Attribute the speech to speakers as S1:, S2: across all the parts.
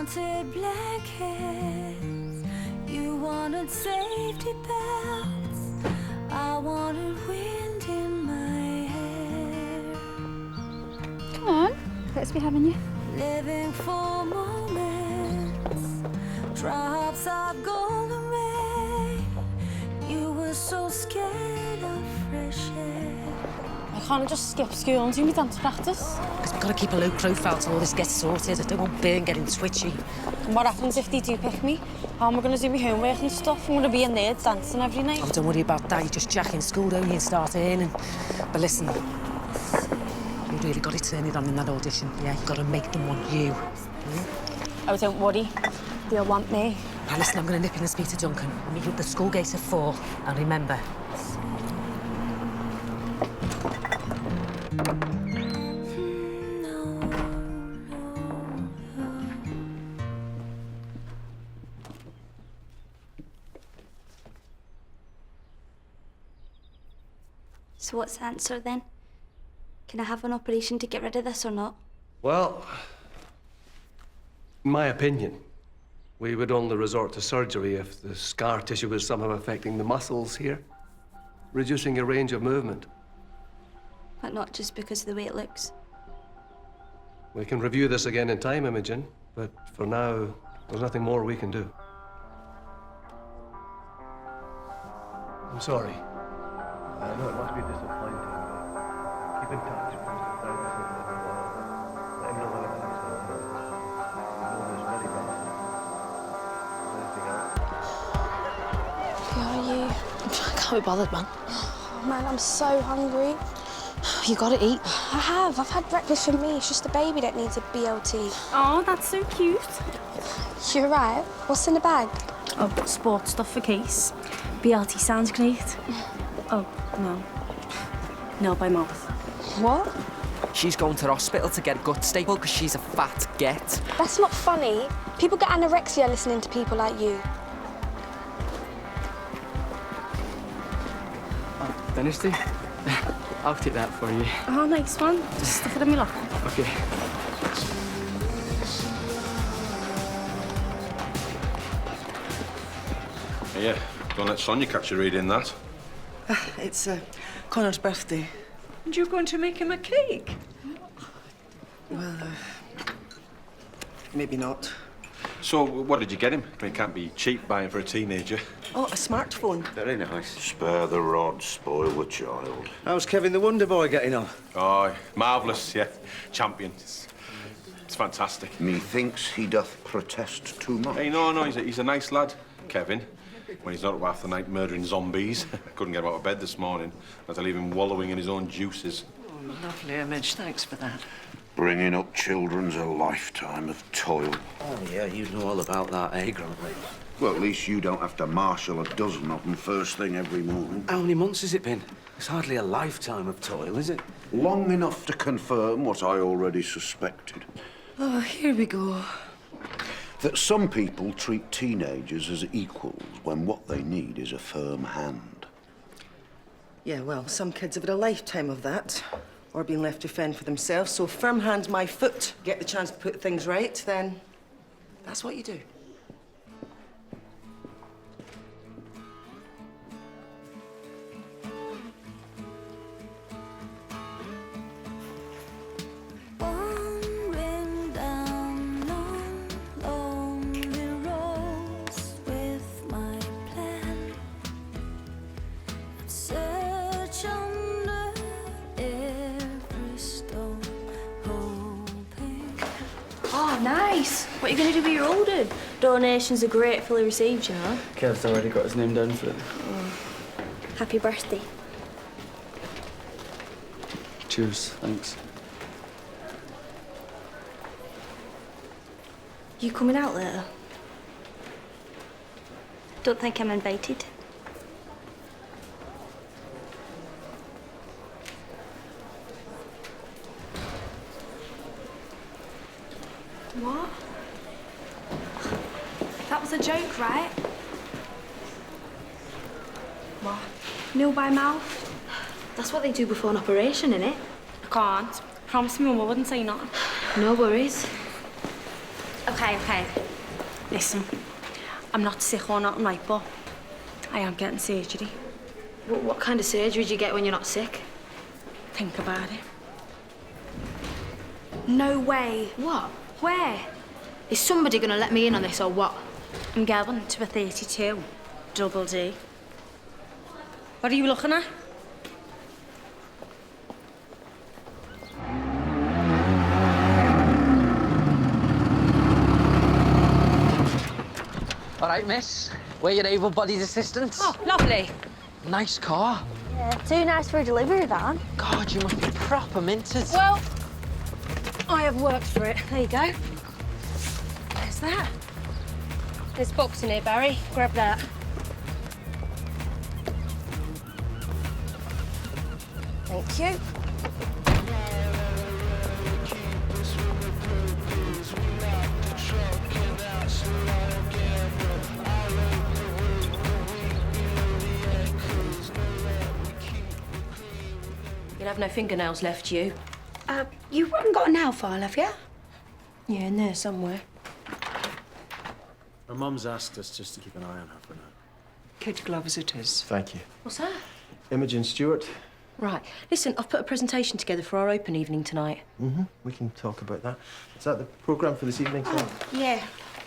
S1: wanted blankets, you wanted safety belts, I wanted wind in my hair.
S2: Come on, let's be having you.
S1: Living for moments, drops of golden rain, you were so scared of fresh air.
S2: I can't just skip school and do my dance practice.
S3: Because we've got to keep a low profile till all this gets sorted. I don't want Byrne getting twitchy.
S2: And what happens if they do pick me? How am I going to do my homework and stuff? I'm going to be in there dancing every night.
S3: Oh, don't worry about that. You just jack in school, don't you, and start earning. But listen, you really got to turn it on in that audition. Yeah, you've got to make them want you.
S2: Oh, don't worry. They'll want me.
S3: Now, listen, I'm going to nip in and speak to Duncan. I'll meet you at the school gate at 4. And remember,
S4: So what's the answer then? Can I have an operation to get rid of this or not?
S5: Well, in my opinion, we would only resort to surgery if the scar tissue was somehow affecting the muscles here, reducing your range of movement.
S4: But not just because of the way it looks.
S5: We can review this again in time, Imogen, but for now, there's nothing more we can do. I'm sorry. I know it must be disappointing, but keep in touch. Let me know whenever next time. You know this very well. Anything else?
S2: Who are you?
S3: I can't be bothered, man.
S2: Oh, man, I'm so hungry.
S3: You got to eat.
S2: I have. I've had breakfast for me. It's just the baby that needs a BLT.
S6: Oh, that's so cute.
S2: You're right. What's in the bag?
S6: Oh, sports stuff for Case. BLT sounds great. Oh, no. No, by mouth.
S2: What?
S7: She's going to the hospital to get a gut staple because she's a fat get.
S2: That's not funny. People get anorexia listening to people like you.
S7: Dynasty? I'll take that for you.
S6: Oh, nice one. Just stick it in my locker.
S7: Okay.
S8: Yeah, don't let Sonia catch you reading that.
S9: It's Connor's birthday.
S10: And you're going to make him a cake?
S9: Well, maybe not.
S8: So, what did you get him? I mean, it can't be cheap buying for a teenager.
S9: Oh, a smartphone.
S8: Very nice.
S11: Spare the rod, spoil the child.
S12: How's Kevin the Wonder Boy getting on?
S8: Oh, marvellous, yeah. Champion. It's fantastic.
S11: Methinks he doth protest too much.
S8: Hey, no, he's a nice lad, Kevin. When he's not up half the night murdering zombies. I couldn't get him out of bed this morning. I had to leave him wallowing in his own juices.
S10: Oh, lovely image. Thanks for that.
S11: Bringing up children's a lifetime of toil.
S12: Oh, yeah, you know all about that, eh, Grumpy?
S11: Well, at least you don't have to marshal a dozen of them first thing every morning.
S12: How many months has it been? It's hardly a lifetime of toil, is it?
S11: Long enough to confirm what I already suspected.
S10: Oh, here we go.
S11: That some people treat teenagers as equals when what they need is a firm hand.
S9: Yeah, well, some kids have had a lifetime of that, or been left to fend for themselves. So firm hand my foot, get the chance to put things right, then that's what you do.
S4: Oh, nice. What are you going to do with your older? Donations are gratefully received, you know.
S7: Kev's already got his name down for it.
S4: Oh. Happy birthday.
S7: Cheers, thanks.
S4: You coming out later? Don't think I'm invited.
S2: What? That was a joke, right?
S4: What?
S2: Nil by mouth.
S4: That's what they do before an operation, innit?
S6: I can't. Promise me Mum I wouldn't say nothing.
S4: No worries.
S6: Okay. Listen, I'm not sick or nothing, right, but I am getting surgery.
S4: What kind of surgery do you get when you're not sick?
S6: Think about it.
S4: No way. What? Where? Is somebody gonna let me in on this or what?
S6: I'm going to a 32, double D. What are you looking at?
S13: All right, miss. We're your able-bodied assistants.
S6: Oh, lovely.
S13: Nice car.
S4: Yeah, too nice for a delivery van.
S13: God, you must be proper minted.
S6: Well, I have worked for it. There you go. There's that. There's books in here, Barry. Grab that. Thank you.
S4: You'll have no fingernails left, you.
S6: You haven't got a nail file, have you?
S4: Yeah, in there somewhere.
S14: Her mum's asked us just to keep an eye on her for now.
S10: Kid gloves it is.
S14: Thank you.
S4: What's that?
S14: Imogen Stewart.
S4: Right. Listen, I've put a presentation together for our open evening tonight.
S14: We can talk about that. Is that the programme for this evening, Sam?
S15: Yeah.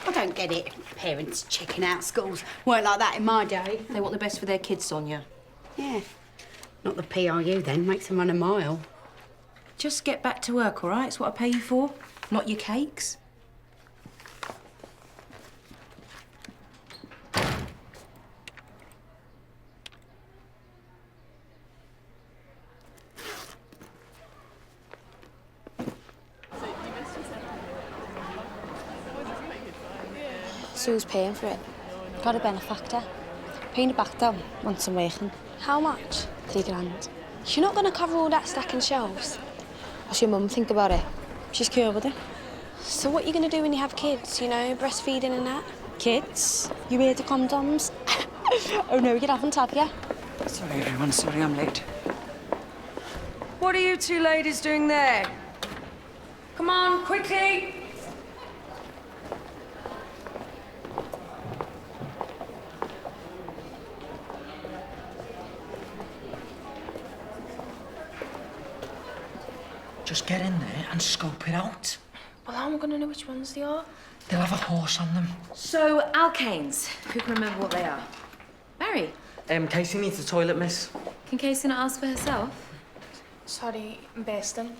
S15: I don't get it. Parents checking out schools. Weren't like that in my day.
S4: They want the best for their kids, Sonia.
S15: Yeah. Not the PRU then. Makes them run a mile.
S4: Just get back to work, all right? It's what I pay you for, not your cakes.
S2: Sue's paying for it. Got a benefactor. Paying it back though, once I'm working.
S16: How much?
S2: £3,000.
S16: You're not going to cover all that stacking shelves?
S2: What's your mum think about it? She's cool with it.
S16: So what are you going to do when you have kids, you know, breastfeeding and that?
S2: Kids? You wear the condoms? Oh no, you haven't, have you?
S10: Sorry, everyone. Sorry I'm late.
S9: What are you two ladies doing there? Come on, quickly!
S13: Just get in there and scope it out.
S4: Well, how am I going to know which ones they are?
S13: They'll have a horse on them.
S4: So, alkanes. Who can remember what they are? Barry?
S13: Casey needs the toilet, miss.
S4: Can Casey not ask for herself?
S16: Sorry, I'm bursting.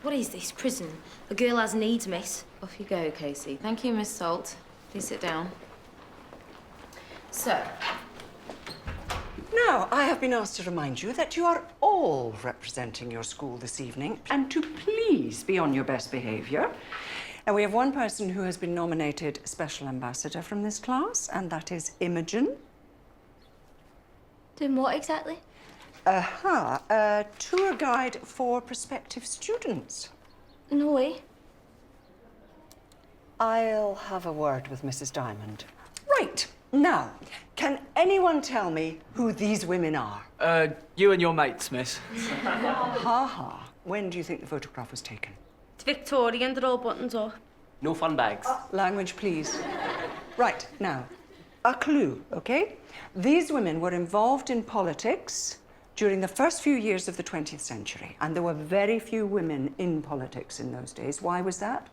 S4: What is this, prison? A girl has needs, miss. Off you go, Casey. Thank you, Miss Salt. Please sit down. So,
S10: Now, I have been asked to remind you that you are all representing your school this evening and to please be on your best behaviour. And we have one person who has been nominated Special Ambassador from this class, and that is Imogen.
S16: Doing what exactly?
S10: A tour guide for prospective students.
S16: No way.
S10: I'll have a word with Mrs. Diamond. Right. Now, can anyone tell me who these women are?
S13: You and your mates, miss.
S10: Ha. When do you think the photograph was taken?
S6: It's Victorian, they're all buttons up.
S13: No fun bags.
S10: Language, please. Right, now, a clue, okay? These women were involved in politics during the first few years of the 20th century, and there were very few women in politics in those days. Why was that?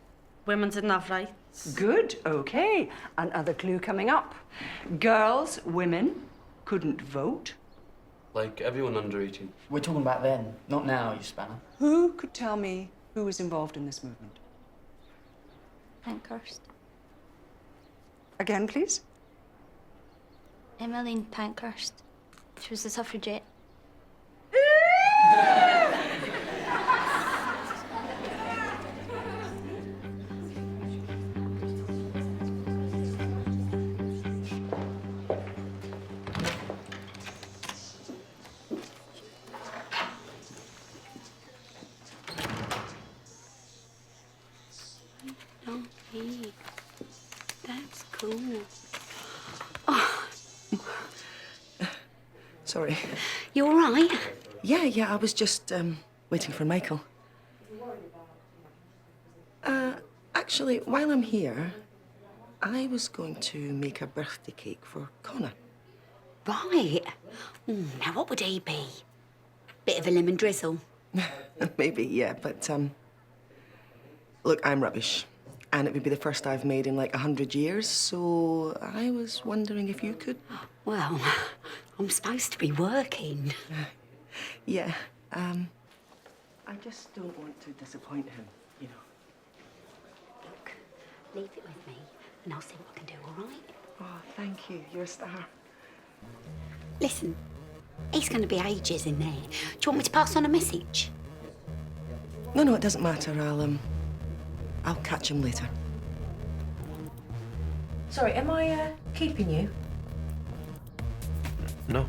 S6: Women didn't have rights.
S10: Good, okay. Another clue coming up. Girls, women, couldn't vote.
S17: Like everyone under 18.
S13: We're talking about then, not now, you spanner.
S10: Who could tell me who was involved in this movement?
S16: Pankhurst.
S10: Again, please.
S16: Emmeline Pankhurst. She was a suffragette.
S15: Hey, that's cool.
S9: Sorry.
S15: You all right?
S9: Yeah, I was just, waiting for Michael. Actually, while I'm here, I was going to make a birthday cake for Connor.
S15: Right. Now, what would he be? Bit of a lemon drizzle?
S9: Maybe, yeah, but, look, I'm rubbish. And it would be the first I've made in like 100 years, so I was wondering if you could...
S15: Well, I'm supposed to be working.
S9: Yeah, I just don't want to disappoint him, you know.
S15: Look, leave it with me, and I'll see what I can do, all right?
S9: Oh, thank you. You're a star.
S15: Listen, he's going to be ages in there. Do you want me to pass on a message?
S9: No, it doesn't matter. I'll catch him later.
S6: Sorry, am I keeping you?
S14: No.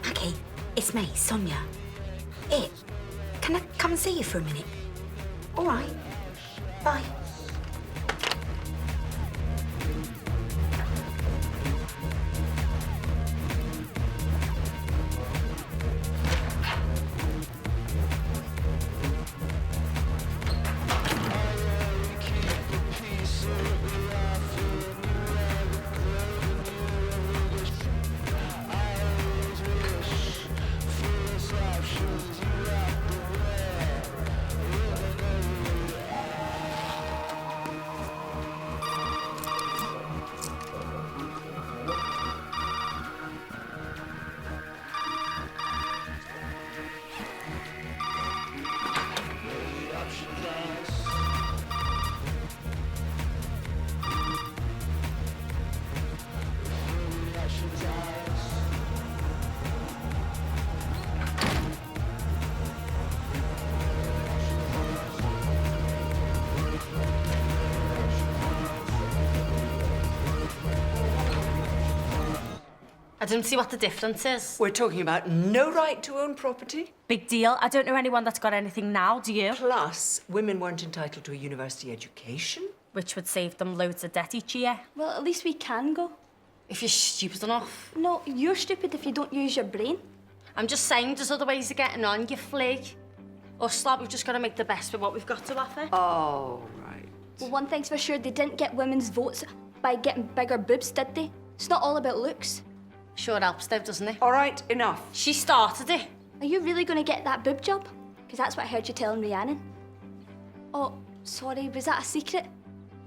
S15: Maggie, it's me, Sonia. Hey, can I come and see you for a minute? All right. Bye.
S6: I don't see what the difference is.
S10: We're talking about no right to own property.
S6: Big deal. I don't know anyone that's got anything now, do you?
S10: Plus, women weren't entitled to a university education.
S6: Which would save them loads of debt each year.
S4: Well, at least we can go.
S6: If you're stupid enough.
S4: No, you're stupid if you don't use your brain.
S6: I'm just saying there's other ways of getting on, you flake. Or slop, we've just got to make the best of what we've got to offer.
S10: Oh, right.
S4: Well, one thing's for sure, they didn't get women's votes by getting bigger boobs, did they? It's not all about looks.
S6: Sure helps, though, doesn't it?
S10: All right, enough.
S6: She started it.
S4: Are you really going to get that boob job? Because that's what I heard you telling Rhiannon. Oh, sorry, was that a secret?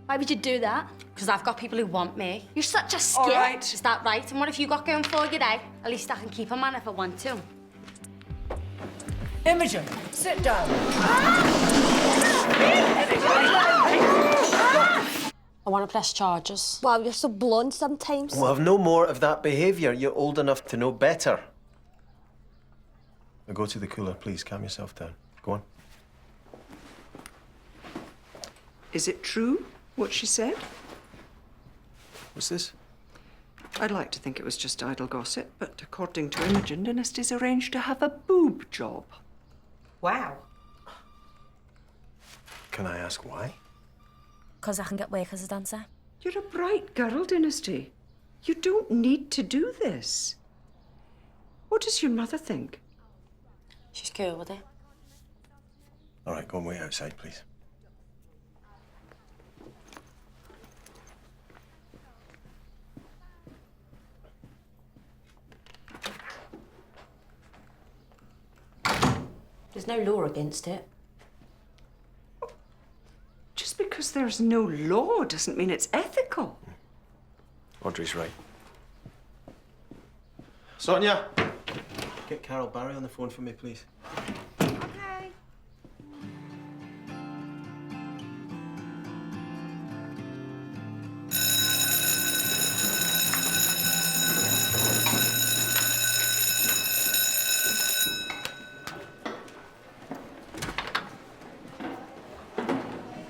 S4: Why would you do that?
S6: Because I've got people who want me.
S4: You're such a skit.
S10: All right.
S6: Is that right? And what have you got going for you, eh? At least I can keep a man if I want to.
S10: Imogen, sit down.
S2: I want to press charges.
S16: Wow, you're so blonde sometimes.
S14: We'll have no more of that behaviour. You're old enough to know better. Now go to the cooler, please. Calm yourself down. Go on.
S10: Is it true, what she said?
S14: What's this?
S10: I'd like to think it was just idle gossip, but according to Imogen, Dynasty's arranged to have a boob job.
S6: Wow.
S14: Can I ask why?
S6: Because I can get work as a dancer.
S10: You're a bright girl, Dynasty. You don't need to do this. What does your mother think?
S2: She's cool with it.
S14: All right, go and wait outside, please.
S2: There's no law against it.
S10: Just because there's no law doesn't mean it's ethical.
S14: Audrey's right. Sonia! Get Carol Barry on the phone for me, please.
S10: Okay.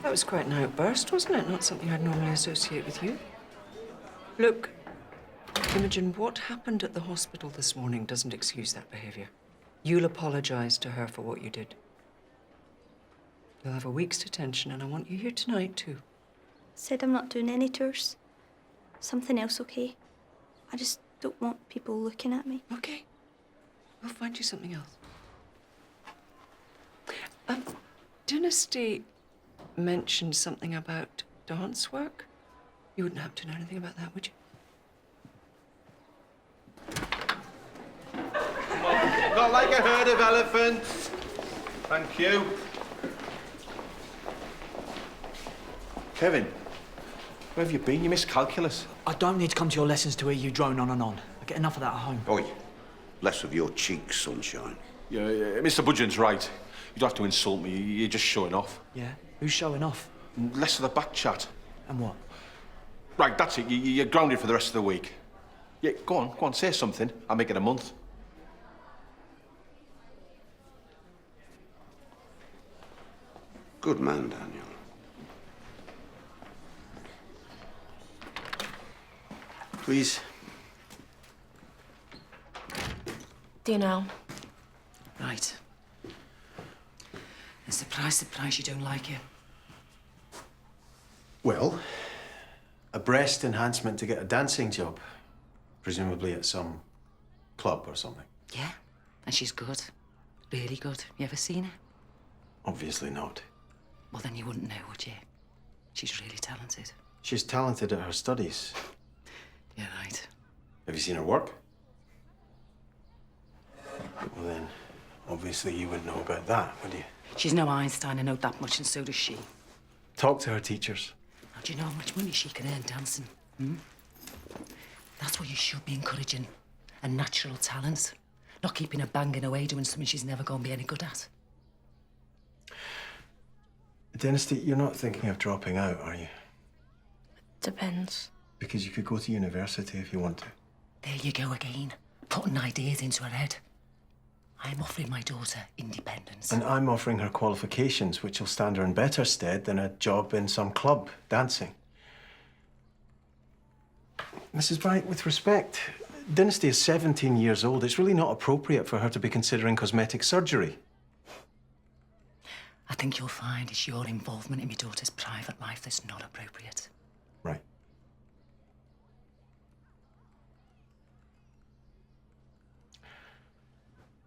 S10: That was quite an outburst, wasn't it? Not something I'd normally associate with you. Look, Imogen, what happened at the hospital this morning doesn't excuse that behaviour. You'll apologise to her for what you did. You'll have a week's detention, and I want you here tonight, too.
S4: Said I'm not doing any tours. Something else, okay? I just don't want people looking at me.
S10: Okay. We'll find you something else. Dynasty mentioned something about dance work. You wouldn't happen to know anything about that, would you?
S8: Not like a herd of elephants. Thank you. Kevin, where have you been? You missed calculus.
S13: I don't need to come to your lessons to hear you drone on and on. I get enough of that at home.
S11: Oi, less of your cheeks, sunshine.
S8: Yeah, Mr. Budgeon's right. You don't have to insult me. You're just showing off.
S13: Yeah? Who's showing off?
S8: Less of the back chat.
S13: And what?
S8: Right, that's it. You're grounded for the rest of the week. Yeah, go on, say something. I'll make it a month.
S11: Good man, Daniel.
S14: Please.
S16: Do you know?
S3: Right. And surprise, surprise, you don't like it.
S14: Well, a breast enhancement to get a dancing job. Presumably at some club or something.
S3: Yeah, and she's good. Really good. You ever seen her?
S14: Obviously not.
S3: Well, then you wouldn't know, would you? She's really talented.
S14: She's talented at her studies.
S3: You're right.
S14: Have you seen her work? Well then, obviously you wouldn't know about that, would you?
S3: She's no Einstein, I know that much, and so does she.
S14: Talk to her teachers.
S3: Now, do you know how much money she can earn dancing? That's what you should be encouraging. A natural talent. Not keeping her banging away doing something she's never going to be any good at.
S14: Dynasty, you're not thinking of dropping out, are you?
S16: Depends.
S14: Because you could go to university if you want to.
S3: There you go again. Putting ideas into her head. I'm offering my daughter independence.
S14: And I'm offering her qualifications, which will stand her in better stead than a job in some club dancing. Mrs. Bright, with respect, Dynasty is 17 years old. It's really not appropriate for her to be considering cosmetic surgery.
S3: I think you'll find it's your involvement in my daughter's private life that's not appropriate.
S14: Right.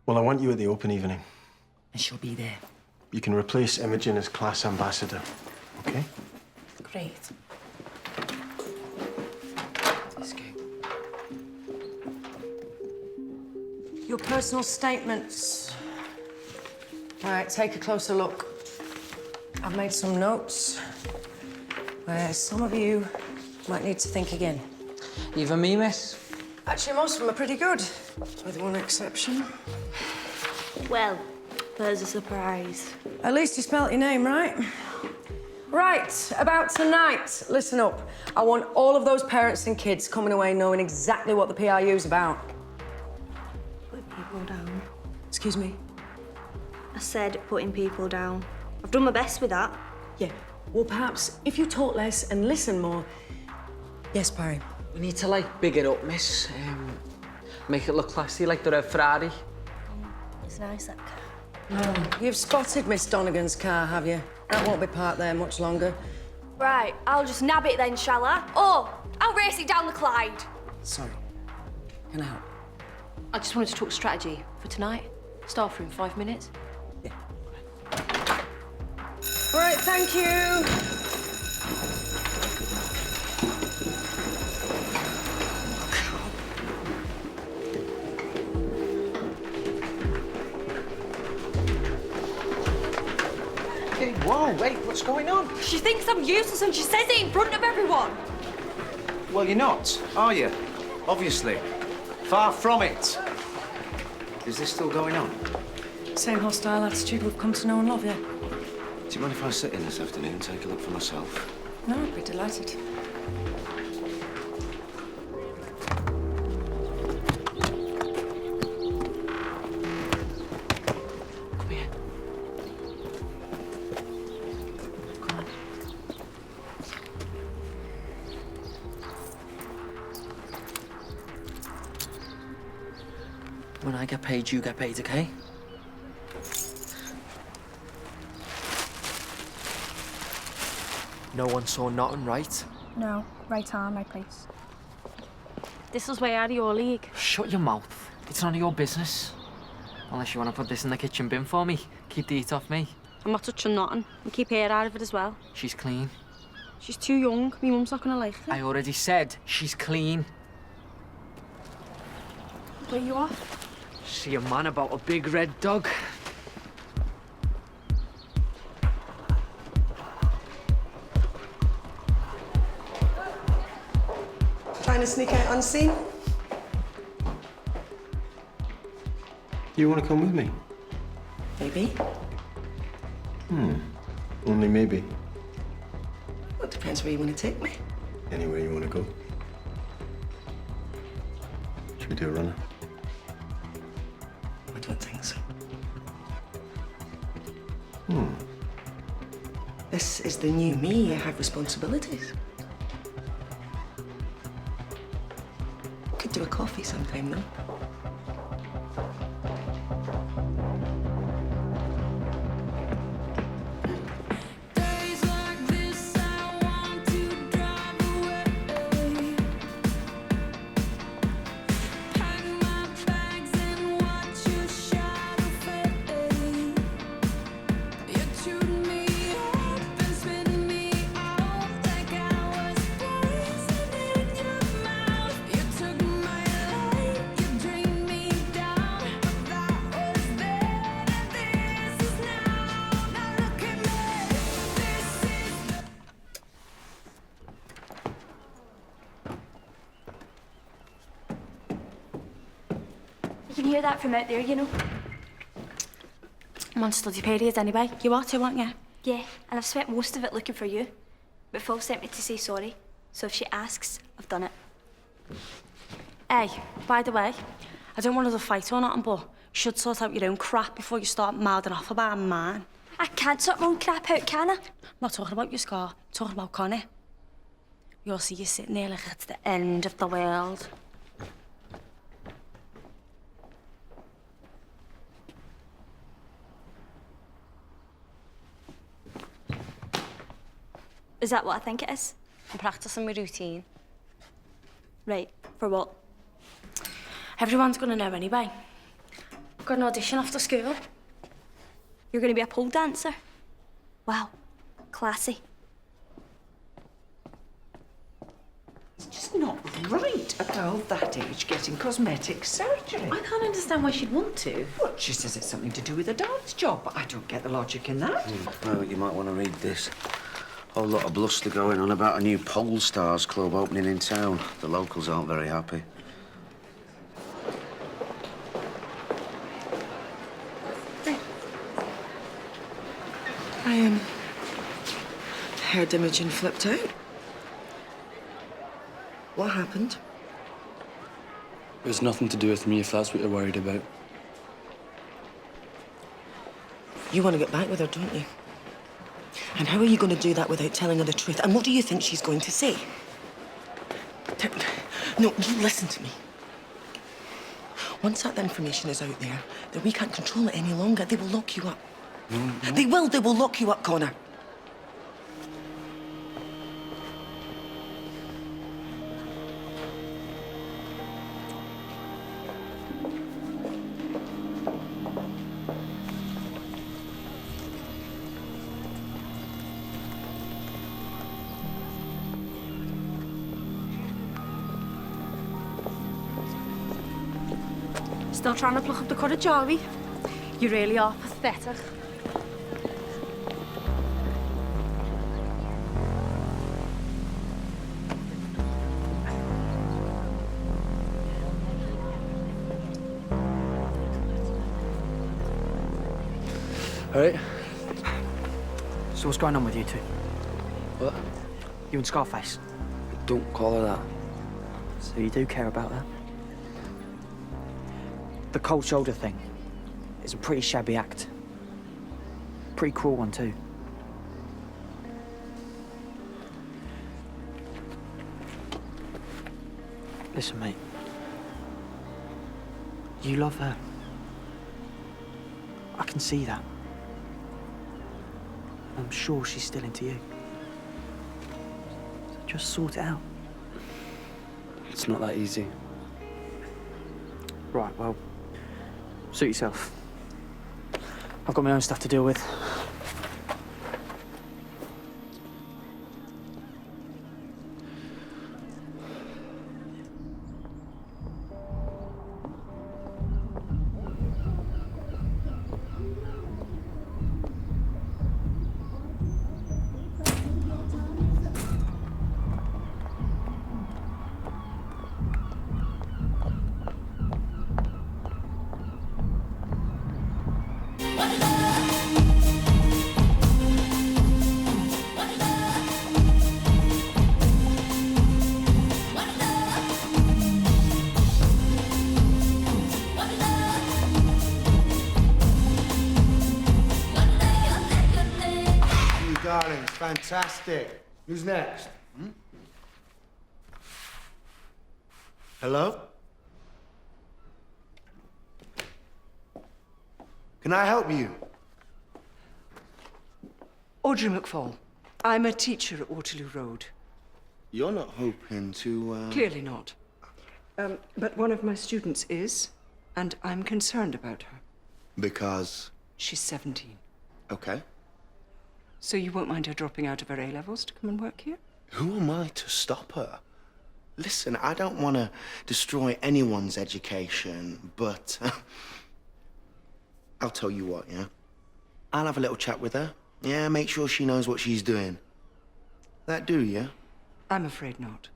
S14: Well, I want you at the open evening.
S3: And she'll be there.
S14: You can replace Imogen as class ambassador, okay?
S3: Great. Let's go.
S10: Your personal statements. All right, take a closer look. I've made some notes where some of you might need to think again.
S13: Even me, miss?
S10: Actually, most of them are pretty good, with one exception.
S4: Well, there's a surprise.
S10: At least you spelt your name right. Right, about tonight, listen up. I want all of those parents and kids coming away knowing exactly what the PRU's about.
S4: Put people down.
S10: Excuse me?
S4: I said putting people down. I've done my best with that.
S10: Yeah, well, perhaps if you talk less and listen more. Yes, Barry?
S13: We need to, like, big it up, miss. Make it look classy, like the red Ferrari.
S4: It's nice, that car.
S10: Oh, you've spotted Miss Donegan's car, have you? That won't be parked there much longer.
S16: Right, I'll just nab it then, shall I? Or I'll race it down the Clyde.
S10: Sorry. Can I help?
S16: I just wanted to talk strategy for tonight. Staff room, 5 minutes.
S10: Yeah. All right, thank you.
S12: Hey, whoa, wait, what's going on?
S16: She thinks I'm useless and she says it in front of everyone.
S12: Well, you're not, are you? Obviously. Far from it. Is this still going on?
S10: Same hostile attitude we've come to know and love, yeah.
S12: Do you mind if I sit in this afternoon and take a look for myself?
S10: No, I'd be delighted.
S3: Come here. Come on.
S13: When I get paid, you get paid, okay?
S7: No one saw nothing, right?
S6: No, right time, right place. This is way out of your league.
S7: Shut your mouth. It's none of your business. Unless you want to put this in the kitchen bin for me. Keep the heat off me.
S6: I'm not touching nothing. And keep her out of it as well.
S7: She's clean.
S6: She's too young. My mum's not gonna like it.
S7: I already said she's clean.
S6: Where you off?
S7: See a man about a big red dog.
S9: Trying to sneak out unseen?
S14: You want to come with me?
S9: Maybe.
S14: Only maybe.
S9: Well, it depends where you want to take me.
S14: Anywhere you want to go. Should we do a runner?
S9: I don't think so. This is the new me. I have responsibilities. Could do a coffee sometime, though.
S4: You can hear that from out there, you know.
S6: I'm on study periods anyway. You are too, aren't you?
S4: Yeah, and I've spent most of it looking for you. But Phil sent me to say sorry, so if she asks, I've done it.
S6: Hey, by the way, I don't want another fight or nothing, but you should sort out your own crap before you start mouthing off about mine.
S4: I can't sort my own crap out, can I?
S6: I'm not talking about your scar, I'm talking about Connie. You'll see you sitting there like it's the end of the world.
S4: Is that what I think it is?
S6: I'm practicing my routine.
S4: Right, for what?
S6: Everyone's gonna know anyway. I've got an audition after school.
S4: You're gonna be a pole dancer? Wow, classy.
S10: It's just not right, a girl that age getting cosmetic surgery.
S3: I can't understand why she'd want to.
S10: Well, she says it's something to do with a dance job, but I don't get the logic in that.
S11: Well, you might want to read this. Whole lot of bluster going on about a new pole stars club opening in town. The locals aren't very happy.
S9: I heard Imogen flipped out. What happened?
S17: It was nothing to do with me, if that's what you're worried about.
S9: You want to get back with her, don't you? And how are you going to do that without telling her the truth? And what do you think she's going to say? No, you listen to me. Once that information is out there, then we can't control it any longer. They will lock you up.
S11: No.
S9: They will lock you up, Connor.
S6: Still trying to pluck up the courage, are we? You really are pathetic.
S7: All right. So what's going on with you two?
S17: What?
S7: You and Scarface.
S17: Don't call her that.
S7: So you do care about her? The cold shoulder thing is a pretty shabby act. Pretty cruel one, too. Listen, mate. You love her. I can see that. I'm sure she's still into you.
S17: Just sort it out. It's not that easy. Right, well, suit yourself. I've got my own stuff to deal with.
S18: Darlings, fantastic. Who's next? Hello? Can I help you?
S10: Audrey McFall. I'm a teacher at Waterloo Road.
S18: You're not hoping to,
S10: Clearly not. But one of my students is, and I'm concerned about her.
S18: Because?
S10: She's 17.
S18: Okay.
S10: So you won't mind her dropping out of her A-levels to come and work here?
S18: Who am I to stop her? Listen, I don't want to destroy anyone's education, but I'll tell you what, yeah? I'll have a little chat with her. Yeah, make sure she knows what she's doing. That do, yeah?
S10: I'm afraid not.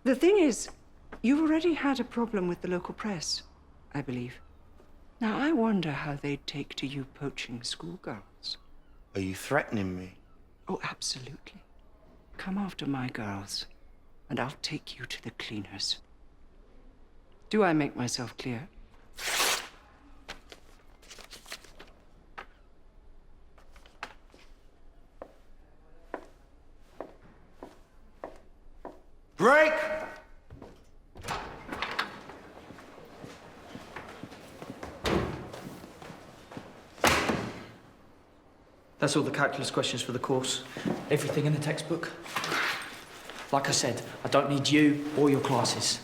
S10: The thing is, you've already had a problem with the local press, I believe. Now, I wonder how they'd take to you poaching schoolgirls.
S18: Are you threatening me?
S10: Oh, absolutely. Come after my girls, and I'll take you to the cleaners. Do I make myself clear?
S18: Break!
S13: That's all the calculus questions for the course. Everything in the textbook. Like I said, I don't need you or your classes.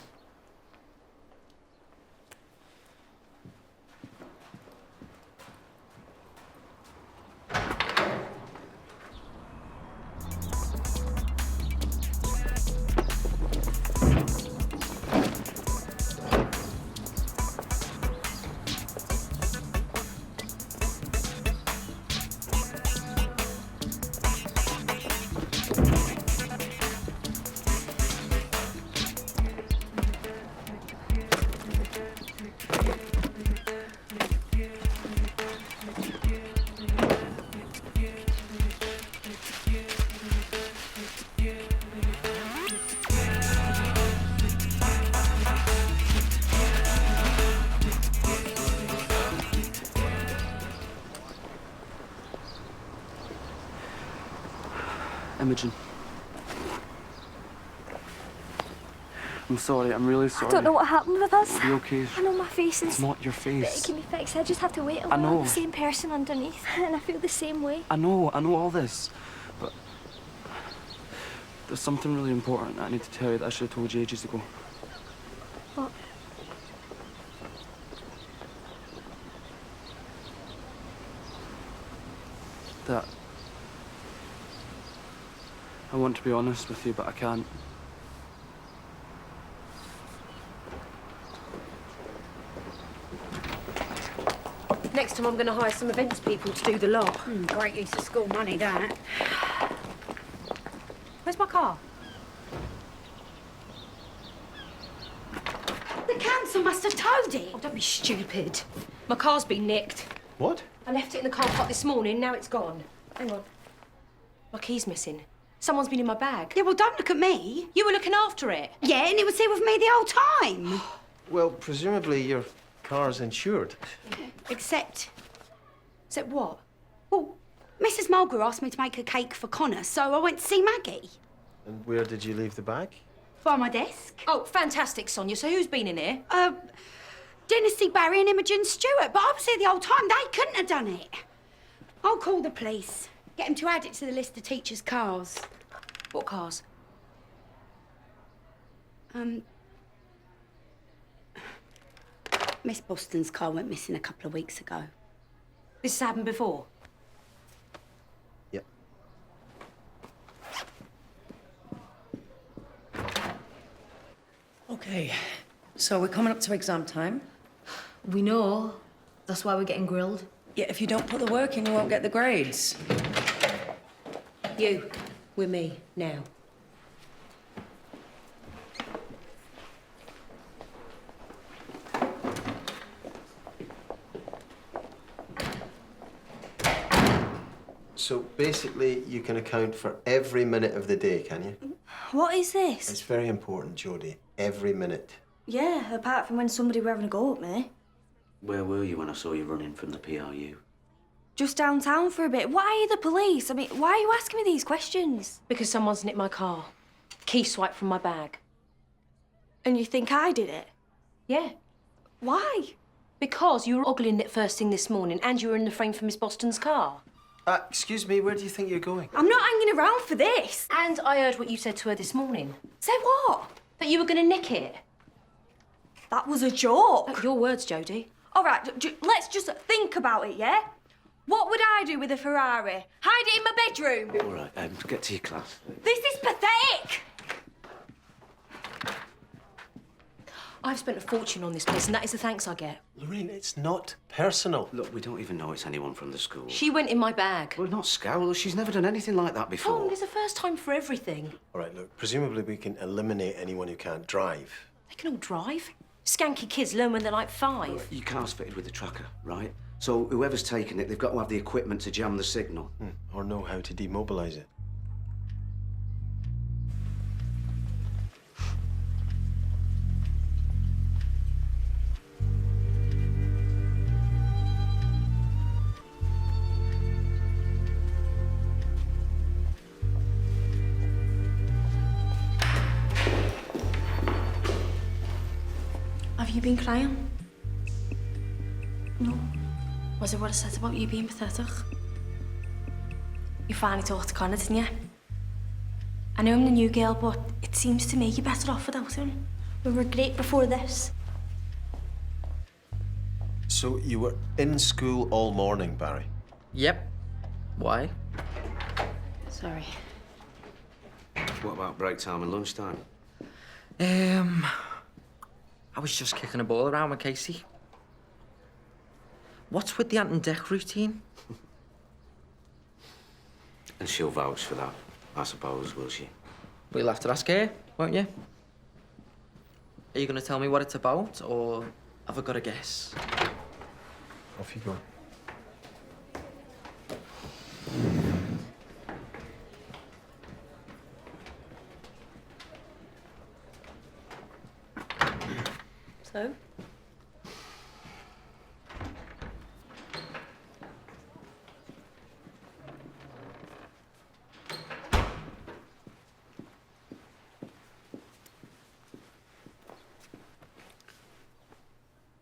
S17: Imogen. I'm sorry, I'm really sorry.
S4: I don't know what happened with us.
S17: It'll be okay.
S4: I know my face is...
S17: It's not your
S4: It
S17: face.
S4: can be fixed. I just have to wait a while.
S17: I know.
S4: I'm the same person underneath, and I feel the same way.
S17: I know all this. But there's something really important I need to tell you that I should have told you ages ago.
S4: What?
S17: That I want to be honest with you, but I can't.
S6: Next time I'm going to hire some events people to do the lot.
S15: Great use of school money, that.
S6: Where's my car?
S15: The council must have towed it.
S6: Oh, don't be stupid. My car's been nicked.
S14: What?
S6: I left it in the car park this morning, now it's gone. Hang on. My key's missing. Someone's been in my bag.
S15: Yeah, well, don't look at me.
S6: You were looking after it.
S15: Yeah, and it was here with me the whole time.
S14: Well, presumably your car's insured.
S15: Except
S6: what?
S15: Well, Mrs. Mulgrew asked me to make a cake for Connor, so I went to see Maggie.
S14: And where did you leave the bag?
S15: By my desk.
S6: Oh, fantastic, Sonia. So who's been in here?
S15: Dynasty, Barry and Imogen Stewart, but I was here the whole time. They couldn't have done it. I'll call the police. Get them to add it to the list of teachers' cars.
S6: What cars?
S15: Miss Boston's car went missing a couple of weeks ago.
S6: This has happened before?
S14: Yep.
S9: OK, so we're coming up to exam time.
S6: We know. That's why we're getting grilled.
S9: Yeah, if you don't put the work in, you won't get the grades.
S6: You, with me, now.
S14: So basically, you can account for every minute of the day, can you?
S16: What is this?
S14: It's very important, Jodie. Every minute.
S16: Yeah, apart from when somebody were having a go at me.
S11: Where were you when I saw you running from the PRU?
S16: Just downtown for a bit. Why are you the police? I mean, why are you asking me these questions?
S6: Because someone's nicked my car. Key swipe from my bag.
S16: And you think I did it?
S6: Yeah.
S16: Why?
S6: Because you were ogling it first thing this morning and you were in the frame for Miss Boston's car.
S14: Excuse me, where do you think you're going?
S16: I'm not hanging around for this.
S6: And I heard what you said to her this morning.
S16: Said what?
S6: That you were going to nick it.
S16: That was a joke.
S6: Your words, Jodie.
S16: All right, let's just think about it, yeah? What would I do with a Ferrari? Hide it in my bedroom?
S11: All right, get to your class.
S16: This is pathetic.
S6: I've spent a fortune on this place, and that is the thanks I get.
S14: Lorraine, it's not personal.
S11: Look, we don't even know it's anyone from the school.
S6: She went in my bag.
S11: Well, not Scowl. She's never done anything like that before.
S6: Oh, there's a first time for everything.
S14: All right, look, presumably we can eliminate anyone who can't drive.
S6: They can all drive. Skanky kids learn when they're like 5.
S11: Your car's fitted with a tracker, right? So whoever's taken it, they've got to have the equipment to jam the signal.
S14: Or know how to demobilise it.
S2: Have you been crying? No. Was it what I said about you being pathetic? You finally talked to Connor, didn't you? I know I'm the new girl, but it seems to me you're better off without him.
S16: We were great before this.
S14: So you were in school all morning, Barry?
S7: Yep. Why?
S2: Sorry.
S11: What about break time and lunchtime?
S7: I was just kicking a ball around with Casey. What's with the ant and deck routine?
S11: And she'll vouch for that, I suppose, will she?
S7: We'll have to ask her, won't you? Are you going to tell me what it's about, or have I got a guess?
S14: Off you go.
S16: So?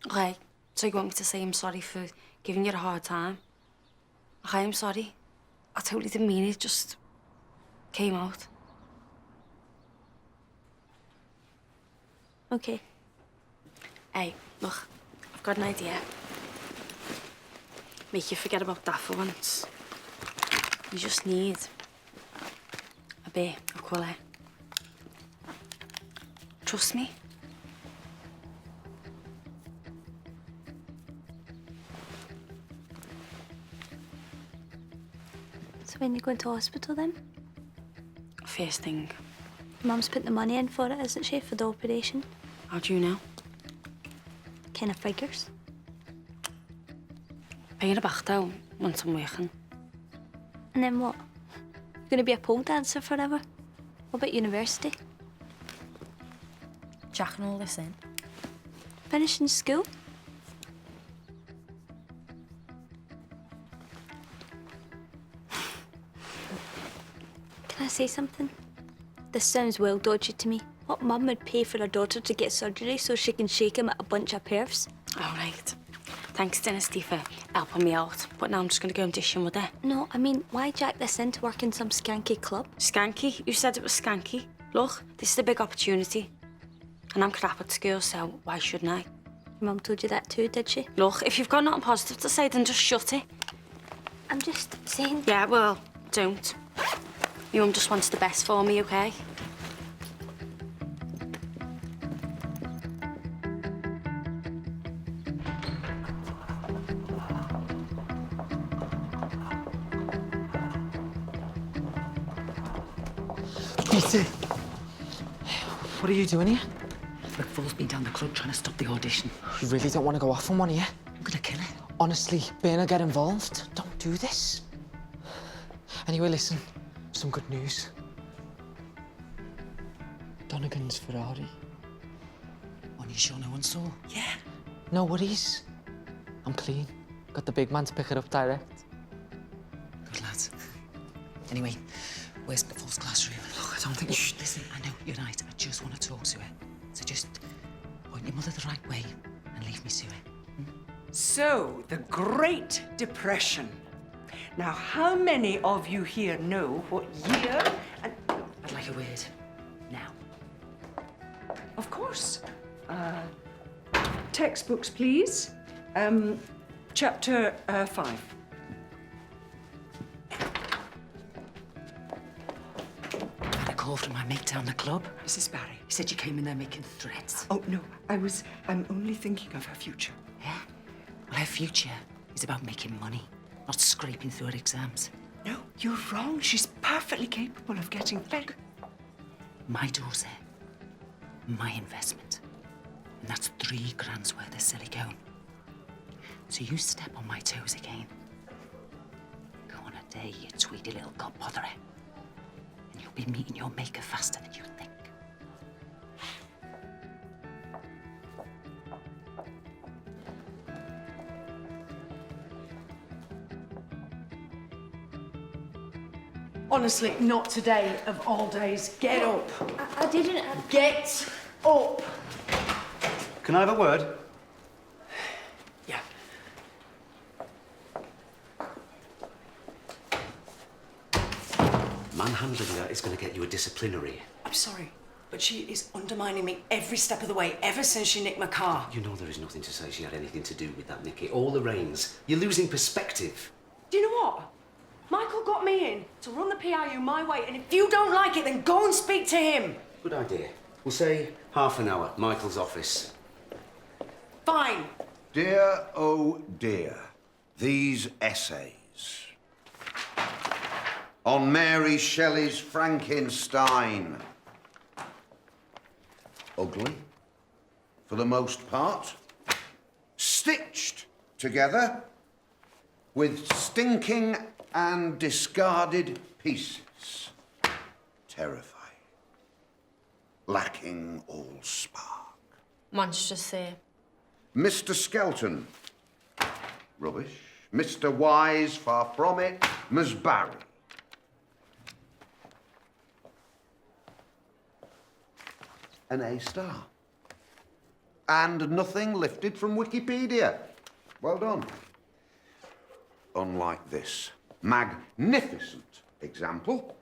S2: Okay, so you want me to say I'm sorry for giving you a hard time? Okay, I'm sorry. I totally didn't mean it, just came out.
S16: Okay.
S2: Hey, look, I've got an idea. Make you forget about that for once. You just need a bit of colour. Trust me.
S16: So when you go into hospital then?
S2: First thing.
S16: Mum's put the money in for it, isn't she, for the operation?
S2: How do you know?
S16: Kind of figures.
S2: Paying her back though, once I'm working.
S16: And then what? You're going to be a pole dancer forever? What about university?
S2: Jacking all this in.
S16: Finishing school? Can I say something? This sounds well dodgy to me. What mum would pay for her daughter to get surgery so she can shake him at a bunch of pervs?
S2: All right. Thanks, Dynasty, for helping me out. But now I'm just going to go audition with her.
S4: No, I mean, why jack this in to work in some skanky club?
S2: Skanky? You said it was skanky. Look, this is a big opportunity. And I'm crap at school, so why shouldn't I?
S4: Your mum told you that too, did she?
S2: Look, if you've got nothing positive to say, then just shut it.
S4: I'm just saying...
S2: Yeah, well, don't. Your mum just wants the best for me, OK?
S3: Peter! What are you doing here? McFall's been down the club trying to stop the audition.
S7: You really don't want to go off on one, yeah?
S3: I'm gonna kill it.
S7: Honestly, Bernard, get involved. Don't do this. Anyway, listen, some good news. Donegan's Ferrari.
S3: Are you sure no one saw?
S7: Yeah. No worries. I'm clean. Got the big man to pick it up direct.
S3: Good lads. Anyway, where's McFall's classroom?
S7: Look, I don't think...
S3: Shh, listen, I know you're right. I just want to talk to her. So just point your mother the right way and leave me to her.
S10: So, the Great Depression. Now, how many of you here know what year and...
S3: I'd like a word. Now.
S10: Of course. Textbooks, please. Chapter 5.
S3: Had a call from my mate down the club. Mrs. Barry. He said you came in there making threats.
S10: Oh, no. I'm only thinking of her future.
S3: Yeah? Well, her future is about making money, not scraping through her exams.
S10: No, you're wrong. She's perfectly capable of getting fed.
S3: My daughter, my investment. And that's $3 grand's worth of silicone. So you step on my toes again. Go on a day, you tweedy little godbotherer. And you'll be meeting your maker faster than you think.
S10: Honestly, not today of all days. Get up.
S4: I didn't...
S10: Get up.
S12: Can I have a word?
S10: Yeah.
S11: Manhandling her is going to get you a disciplinary.
S19: I'm sorry, but she is undermining me every step of the way, ever since she nicked my car.
S11: You know there is nothing to say she had anything to do with that, Nikki. All the reins. You're losing perspective.
S19: Do you know what? Michael got me in to run the PIU my way, and if you don't like it, then go and speak to him.
S11: Good idea. We'll say half an hour, Michael's office.
S19: Fine.
S20: Dear, oh dear, these essays. On Mary Shelley's Frankenstein. Ugly, for the most part. Stitched together with stinking and discarded pieces. Terrifying. Lacking all spark.
S6: Manchester say.
S20: Mr. Skelton. Rubbish. Mr. Wise, far from it. Ms. Barry. An A-star. And nothing lifted from Wikipedia. Well done. Unlike this magnificent example.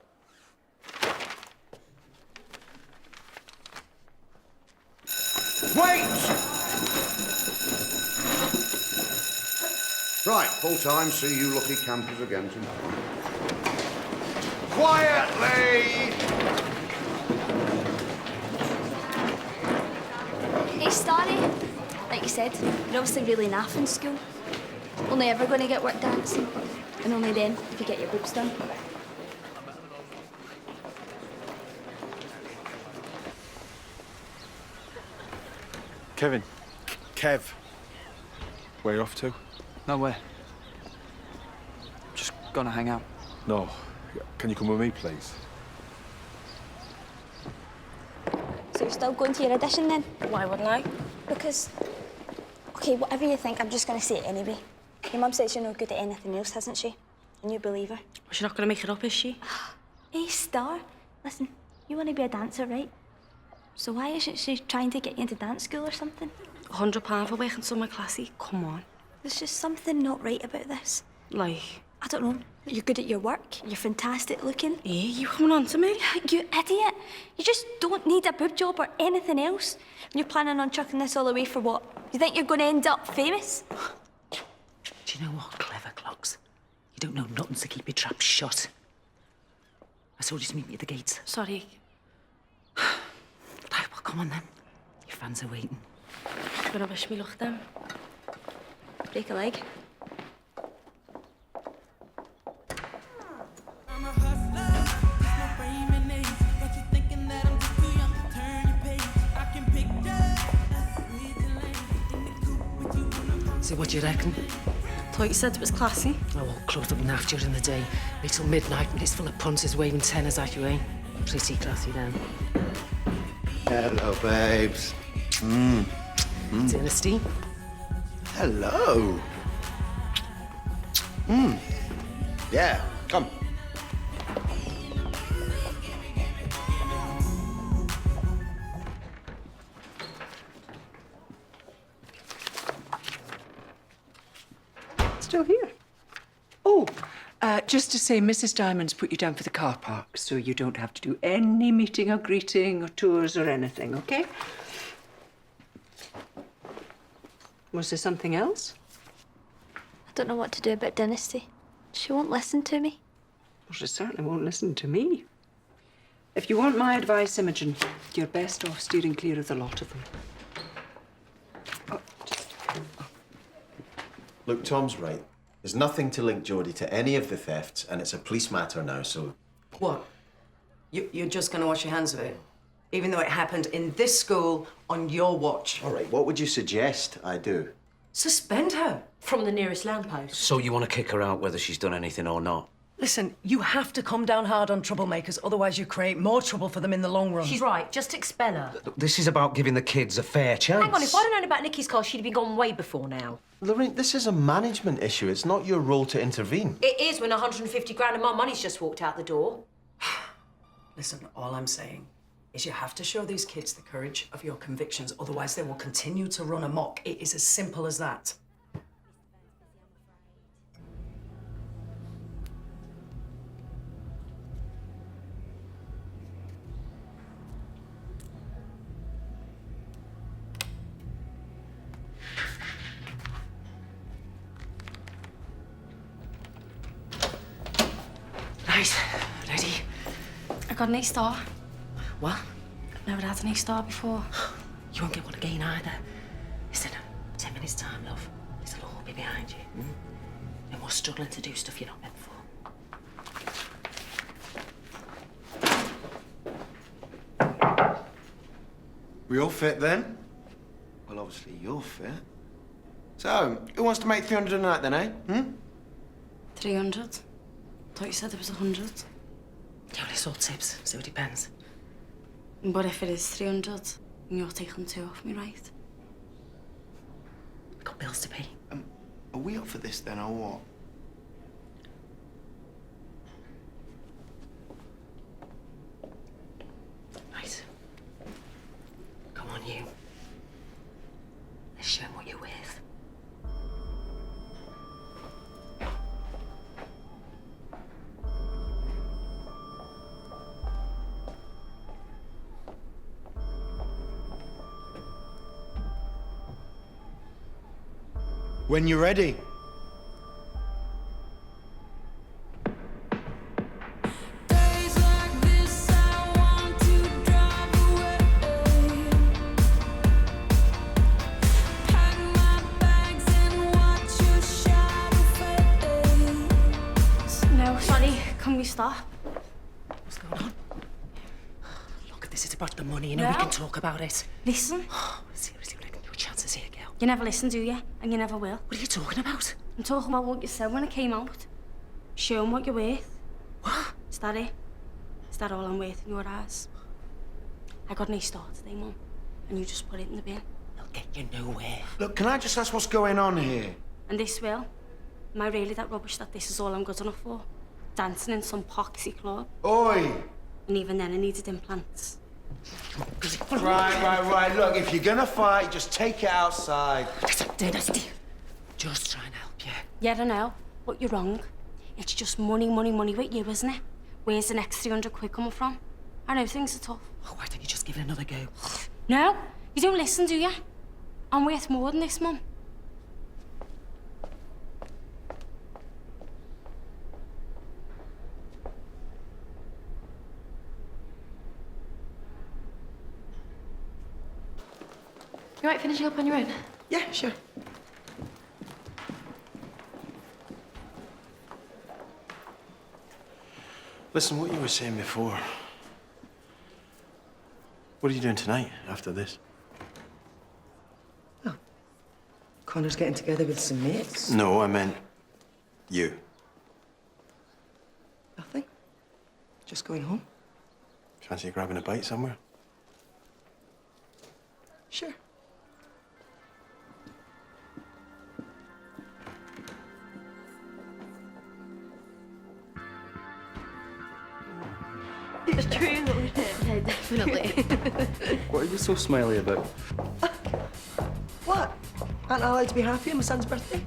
S20: Wait! Right, full time. See you lucky campers again tomorrow. Quietly!
S4: Hey, Starry. Like you said, you're obviously really naff in school. Only ever going to get work dancing. And only then if you get your boobs done.
S21: Kevin.
S18: Kev.
S21: Where are you off to?
S13: Nowhere. Just gonna hang out.
S21: No. Can you come with me, please?
S4: So you're still going to your audition then?
S6: Why wouldn't I?
S4: Because, okay, whatever you think, I'm just going to say it anyway. Your mum says you're no good at anything else, hasn't she? And you believe her.
S2: Well, she's not going to make it up, is she?
S4: Hey, Star, listen, you want to be a dancer, right? So why isn't she trying to get you into dance school or something?
S2: £100 for working somewhere classy? Come on.
S4: There's just something not right about this.
S2: Like?
S4: I don't know. You're good at your work. You're fantastic looking.
S2: Hey, you coming on to me?
S4: You idiot. You just don't need a boob job or anything else. And you're planning on chucking this all away for what? You think you're going to end up famous?
S3: Do you know what, clever clogs? You don't know nothing, so keep your trap shut. I saw you meet me at the gates.
S2: Sorry.
S3: Right, well, come on then. Your fans are waiting.
S2: Gonna wish me luck then.
S4: Break a leg.
S3: So what do you reckon?
S2: Thought you said it was classy.
S3: Oh, well, clothed up in half during the day. Wait till midnight and it's full of punters waving tenors at you, eh? Pretty classy then.
S18: Hello, babes.
S3: Dynasty.
S18: Hello. Yeah, come.
S10: Still here. Oh, just to say, Mrs. Diamond's put you down for the car park, so you don't have to do any meeting or greeting or tours or anything, okay? Was there something else?
S4: I don't know what to do about Dynasty. She won't listen to me.
S10: Well, she certainly won't listen to me. If you want my advice, Imogen, you're best off steering clear of the lot of them.
S14: Look, Tom's right. There's nothing to link Jodie to any of the thefts, and it's a police matter now, so...
S9: What? You're just going to wash your hands of it? Even though it happened in this school on your watch?
S14: All right, what would you suggest I do?
S9: Suspend her.
S19: From the nearest lamppost.
S11: So you want to kick her out whether she's done anything or not?
S19: Listen, you have to come down hard on troublemakers, otherwise you create more trouble for them in the long run. She's right, just expel her.
S11: This is about giving the kids a fair chance.
S19: Hang on, if I'd have known about Nikki's car, she'd have been gone way before now.
S14: Lorraine, this is a management issue. It's not your role to intervene.
S19: It is when 150 grand of my money's just walked out the door. Listen, all I'm saying is you have to show these kids the courage of your convictions, otherwise they will continue to run amok. It is as simple as that.
S2: Right, ready? I got an A-star.
S3: What?
S2: Never had an A-star before.
S3: You won't get one again either. Listen, 10 minutes time, love. This will all be behind you. No more struggling to do stuff you're not meant for.
S18: We all fit then? Well, obviously you're fit. So, who wants to make 300 a night then, eh?
S2: 300. Thought you said it was 100.
S3: Yeah, it's all tips, so it depends.
S2: But if it is 300, and you're taking 2 off me, right?
S3: We've got bills to pay.
S18: Are we up for this then, or what?
S3: Right. Come on, you. Let's show 'em what you're worth.
S18: When you're ready.
S2: No, sorry. Can we stop?
S3: What's going on? Look, this is about the money, you know, we can talk about it.
S2: Listen.
S3: Seriously, we're taking your chances here, girl.
S2: You never listen, do you? And you never will.
S3: What are you talking about?
S2: I'm talking about what you said when it came out. Show 'em what you're worth.
S3: What?
S2: Is that it? Is that all I'm worth in your eyes? I got an A-star today, Mum. And you just put it in the bin.
S3: They'll get you nowhere.
S18: Look, can I just ask what's going on here?
S2: And this will? Am I really that rubbish that this is all I'm good enough for? Dancing in some poxy club?
S18: Oi!
S2: And even then I needed implants.
S18: Right. Look, if you're gonna fight, just take it outside.
S3: Dynasty. just trying to help you.
S2: Yeah, I know, but you're wrong. It's just money, money, money with you, isn't it? Where's the next 300 quid coming from? I know things are tough.
S3: Oh, why don't you just give it another go?
S2: No, you don't listen, do you? I'm worth more than this, Mum.
S6: You right finishing up on your own?
S9: Yeah, sure.
S14: Listen, what you were saying before. What are you doing tonight after this?
S9: Connor's getting together with some mates.
S14: No, I meant you.
S9: Nothing. Just going home.
S14: Fancy grabbing a bite somewhere?
S9: Sure.
S6: It's true, yeah, definitely.
S5: What are you so smiley about?
S9: What? Aren't I allowed to be happy on my son's birthday?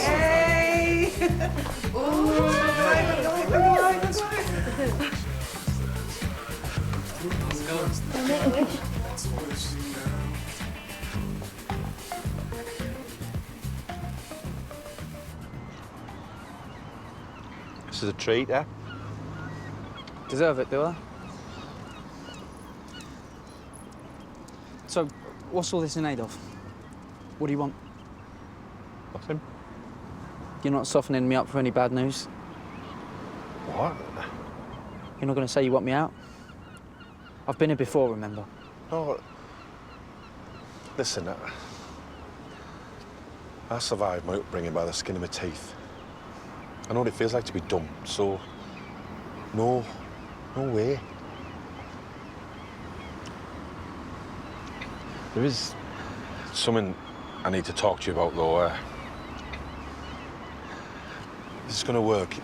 S9: Hey!
S8: This is a treat, eh?
S17: Deserve it, do I? So, what's all this in aid of? What do you want?
S8: Nothing.
S17: You're not softening me up for any bad news?
S8: What?
S17: You're not going to say you want me out? I've been here before, remember?
S8: Oh, listen, I survived my upbringing by the skin of my teeth. I know what it feels like to be dumb, so no way. There is something I need to talk to you about, though. This is going to work,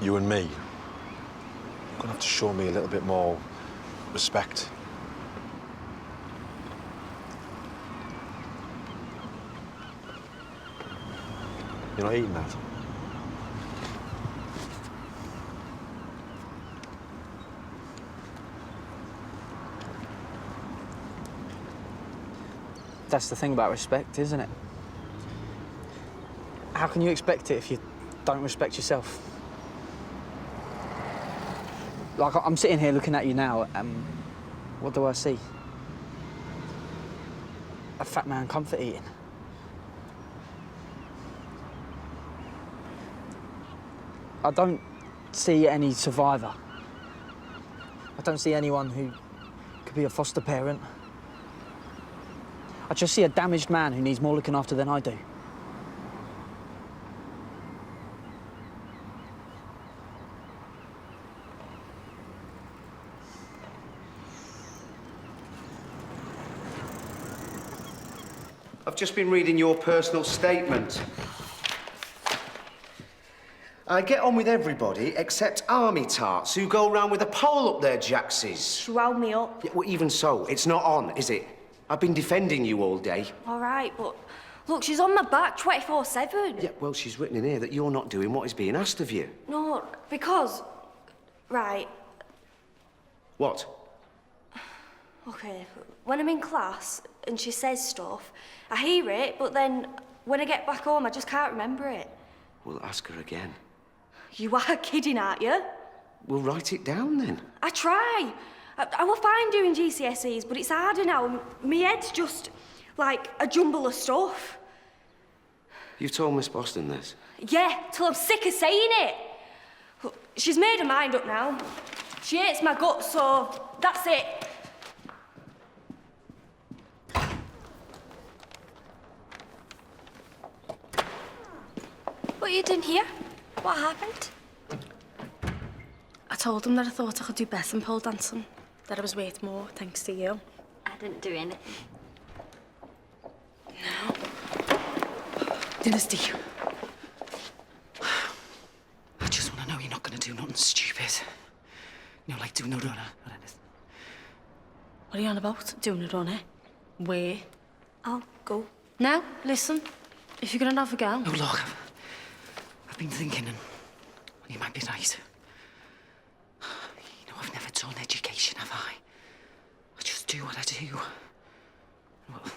S8: you and me. You're going to have to show me a little bit more respect. You're not eating that?
S17: That's the thing about respect, isn't it? How can you expect it if you don't respect yourself? Like, I'm sitting here looking at you now, and what do I see? A fat man comfort eating. I don't see any survivor. I don't see anyone who could be a foster parent. I just see a damaged man who needs more looking after than I do.
S12: I've just been reading your personal statement. I get on with everybody except army tarts who go round with a pole up their jackses.
S16: She wound me up.
S12: Yeah, well, even so, it's not on, is it? I've been defending you all day.
S16: All right, but look, she's on my back 24/7.
S12: Yeah, well, she's written in here that you're not doing what is being asked of you.
S16: No, because... Right,
S12: What?
S16: okay, when I'm in class and she says stuff, I hear it, but then when I get back home, I just can't remember it.
S12: Well, ask her again.
S16: You are kidding, aren't you?
S12: We'll write it down then.
S16: I try. I was fine doing GCSEs, but it's harder now. My head's just like a jumble of stuff.
S12: You've told Miss Boston this?
S16: Yeah, till I'm sick of saying it. Look, she's made her mind up now. She hates my guts, so that's it.
S2: What are you doing here? What happened? I told him that I thought I could do better than pole dancing. That I was worth more, thanks to you.
S6: I didn't do anything.
S2: No. Dynasty.
S3: I just want to know you're not going to do nothing stupid. You know, like doing a runner or anything.
S2: What are you on about? Doing a run, eh? Where?
S4: I'll go.
S2: Now, listen. If you're gonna have a go...
S3: Oh, look, I've been thinking, and you might be right. You know, I've never done education, have I? I just do what I do. Well,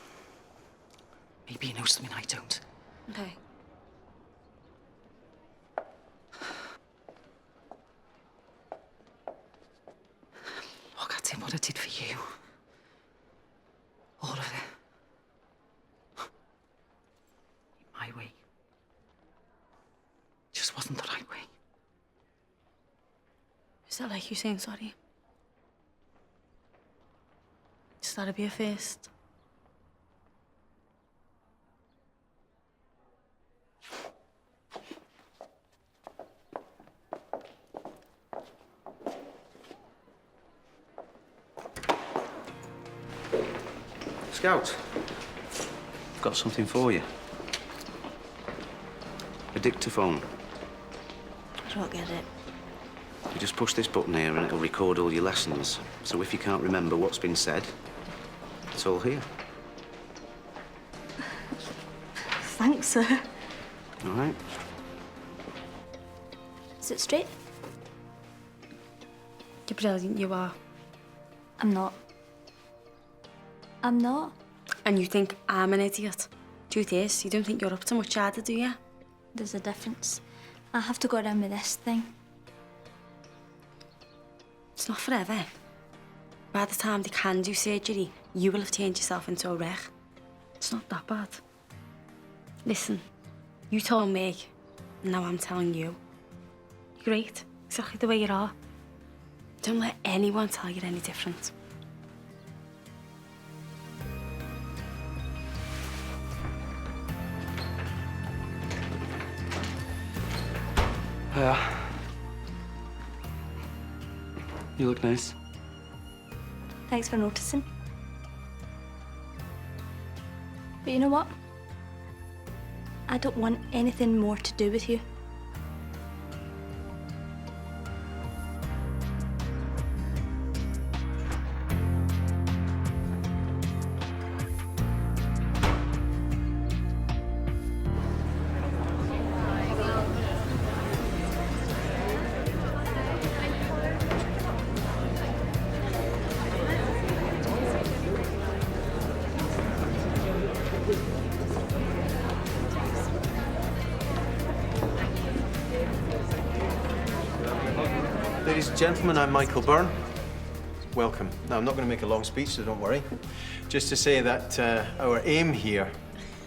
S3: maybe you know something I don't.
S2: Okay.
S3: Look, I did what I did for you. All of it. My way. Just wasn't the right way.
S2: Is that like you saying sorry? Does that be a first?
S11: Scout, I've got something for you. A dictaphone.
S4: I don't get it.
S11: You just push this button here and it'll record all your lessons. So if you can't remember what's been said, it's all here.
S4: Thanks, sir.
S11: All right?
S4: Is it straight?
S2: You're brilliant, you are.
S4: I'm not. I'm not.
S2: And you think I'm an idiot? Truth is, you don't think you're up to much either, do you?
S4: There's a difference. I have to go around with this thing.
S2: It's not forever. By the time they can do surgery, you will have turned yourself into a wreck. It's not that bad. Listen, you told me, and now I'm telling you. You're great, exactly the way you are. Don't let anyone tell you any different.
S3: You look nice.
S4: Thanks for noticing. But you know what? I don't want anything more to do with you.
S14: Ladies and gentlemen, I'm Michael Byrne. Welcome. Now, I'm not going to make a long speech, so don't worry. Just to say that our aim here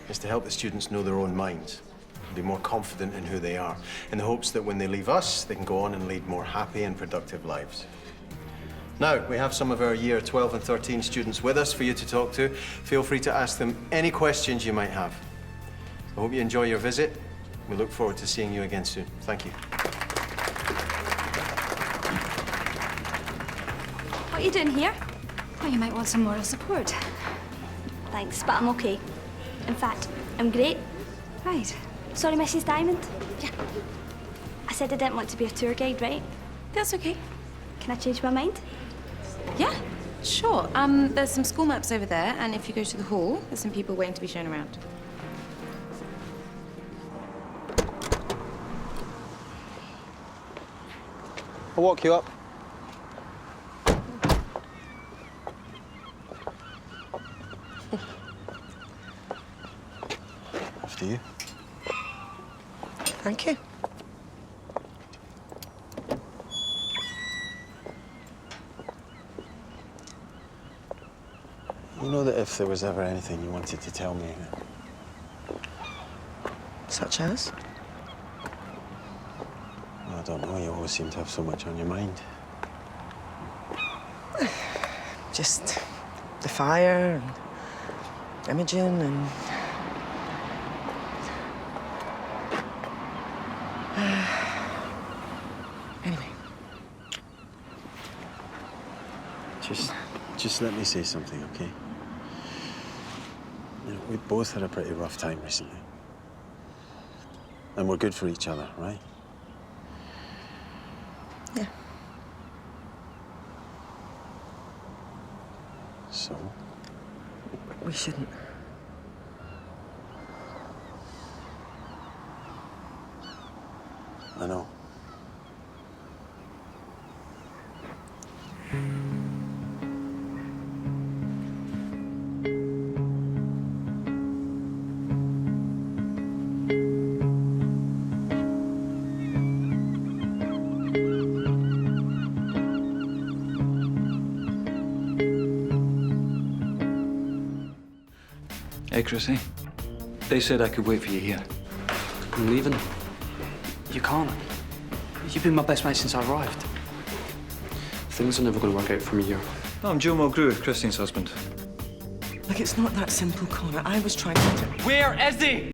S14: is to help the students know their own minds and be more confident in who they are, in the hopes that when they leave us, they can go on and lead more happy and productive lives. Now, we have some of our year 12 and 13 students with us for you to talk to. Feel free to ask them any questions you might have. I hope you enjoy your visit. We look forward to seeing you again soon. Thank you.
S4: What are you doing here?
S15: Well, you might want some moral support.
S4: Thanks, but I'm okay. In fact, I'm great.
S15: Right.
S4: Sorry, Mrs. Diamond. Yeah. I said I didn't want to be a tour guide, right?
S15: That's okay.
S4: Can I change my mind?
S15: Yeah, sure. There's some school maps over there, and if you go to the hall, there's some people waiting to be shown around.
S12: I'll walk you up.
S14: After you.
S9: Thank you.
S14: You know that if there was ever anything you wanted to tell me...
S9: Such as?
S14: Well, I don't know, you always seem to have so much on your mind.
S9: Just the fire and Imogen and... Anyway.
S14: Just let me say something, okay? You know, we both had a pretty rough time recently. And we're good for each other, right?
S9: Yeah.
S14: that's all.
S9: We shouldn't.
S14: I know.
S13: Hey, Chrissy. They said I could wait for you here.
S17: I'm leaving. You can't. You've been my best mate since I arrived. Things are never going to work out for me here.
S13: I'm Joe Mulgrew, Christine's husband.
S9: Look, it's not that simple, Connor. I was trying to...
S17: Where is he?